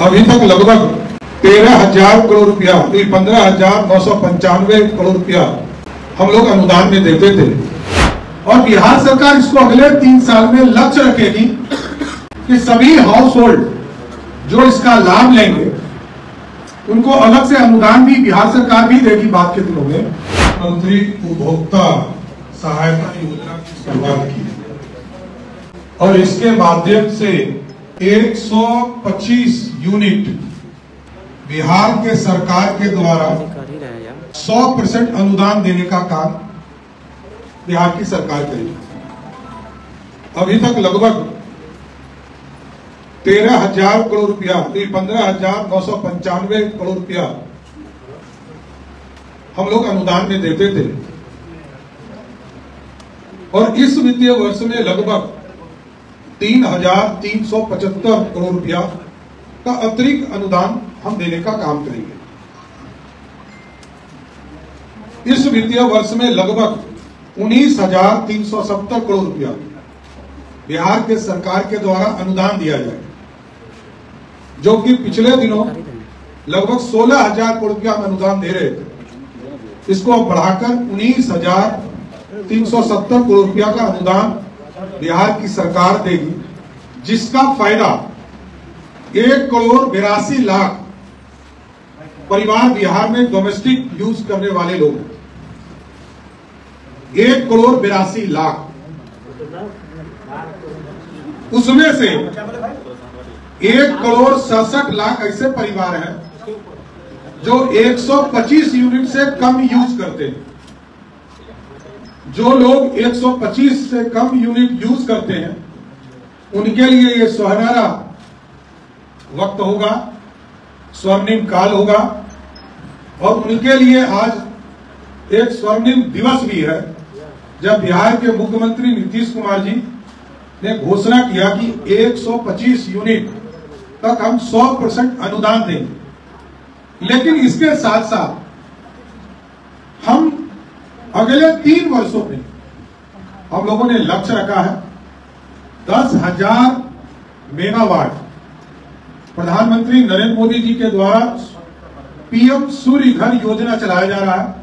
अभी तक लगभग 13,000 करोड़ रुपया, 15,995 करोड़ रुपया हम लोग अनुदान में देते थे। और बिहार सरकार इसको अगले 3 साल में लक्ष्य रखेगी कि सभी हाउस होल्ड जो इसका लाभ लेंगे उनको अलग से अनुदान भी बिहार सरकार भी देगी बाद के दिनों में। प्रधानमंत्री उपभोक्ता सहायता योजना की शुरुआत की और इसके माध्यम से 125 यूनिट बिहार के सरकार के द्वारा 100% अनुदान देने का काम बिहार की सरकार करेगी। अभी तक लगभग 13,000 करोड़ रुपया, 15,995 करोड़ रुपया हम लोग अनुदान में देते थे। और इस वित्तीय वर्ष में लगभग 3,375 करोड़ रुपया का अतिरिक्त अनुदान हम देने का काम करेंगे। इस वित्तीय वर्ष में लगभग 19,370 करोड़ रुपया बिहार के सरकार के द्वारा अनुदान दिया जाएगा, जो कि पिछले दिनों लगभग 16,000 करोड़ रुपया हम अनुदान दे रहे थे। इसको अब बढ़ाकर 19,370 करोड़ रुपया का अनुदान बिहार की सरकार देगी, जिसका फायदा 1,82,00,000 परिवार बिहार में डोमेस्टिक यूज करने वाले लोग हैं। 1,82,00,000 उसमें से 1,67,00,000 ऐसे परिवार हैं जो 125 यूनिट से कम यूज करते हैं। जो लोग 125 से कम यूनिट यूज करते हैं उनके लिए ये सुनहरा वक्त होगा, स्वर्णिम काल होगा। और उनके लिए आज एक स्वर्णिम दिवस भी है, जब बिहार के मुख्यमंत्री नीतीश कुमार जी ने घोषणा किया कि 125 यूनिट तक हम 100% अनुदान देंगे। लेकिन इसके साथ साथ हम अगले 3 वर्षों में हम लोगों ने लक्ष्य रखा है 10,000 मेगावाट प्रधानमंत्री नरेंद्र मोदी जी के द्वारा पीएम सूर्य घर योजना चलाया जा रहा है,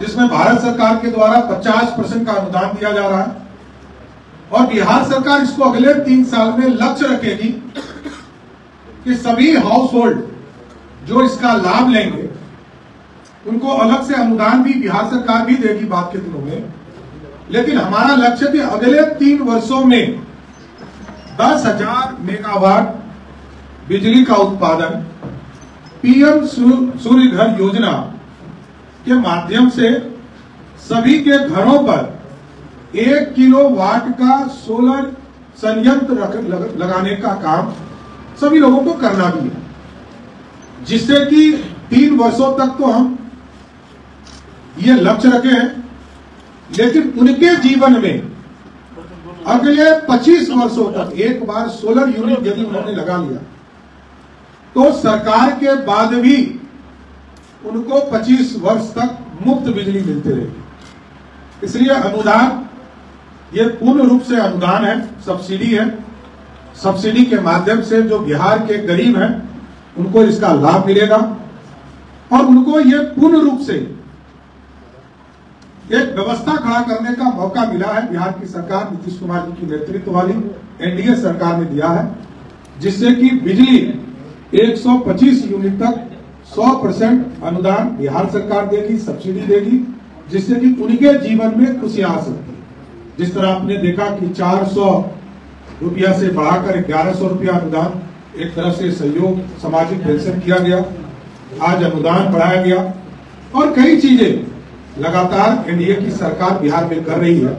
जिसमें भारत सरकार के द्वारा 50% का अनुदान दिया जा रहा है। और बिहार सरकार इसको अगले 3 साल में लक्ष्य रखेगी कि सभी हाउस होल्ड जो इसका लाभ लेंगे उनको अलग से अनुदान भी बिहार सरकार भी देगी बाद के दिनों में। लेकिन हमारा लक्ष्य कि अगले 3 वर्षों में 10,000 मेगावाट बिजली का उत्पादन पीएम सूर्य घर योजना के माध्यम से सभी के घरों पर 1 किलोवाट का सोलर संयंत्र लगाने का काम सभी लोगों को करना भी है, जिससे कि 3 वर्षों तक तो हम ये लक्ष्य रखे हैं। लेकिन उनके जीवन में अगले 25 वर्षों तक एक बार सोलर यूनिट यदि उन्होंने लगा लिया तो सरकार के बाद भी उनको 25 वर्ष तक मुफ्त बिजली मिलती रहेगी। इसलिए अनुदान ये पूर्ण रूप से अनुदान है, सब्सिडी है। सब्सिडी के माध्यम से जो बिहार के गरीब हैं उनको इसका लाभ मिलेगा और उनको ये पूर्ण रूप से एक व्यवस्था खड़ा करने का मौका मिला है। बिहार की सरकार नीतीश कुमार जी की नेतृत्व वाली एनडीए सरकार ने दिया है, जिससे कि बिजली 125 यूनिट तक 100% अनुदान बिहार सरकार देगी, सब्सिडी देगी, जिससे कि उनके जीवन में खुशियां आ सकती है। जिस तरह आपने देखा कि 400 रुपया से बढ़ाकर 1100 रुपया अनुदान एक तरह से सहयोग सामाजिक पेंशन किया गया, आज अनुदान बढ़ाया गया और कई चीजें लगातार एनडीए की सरकार बिहार में कर रही है।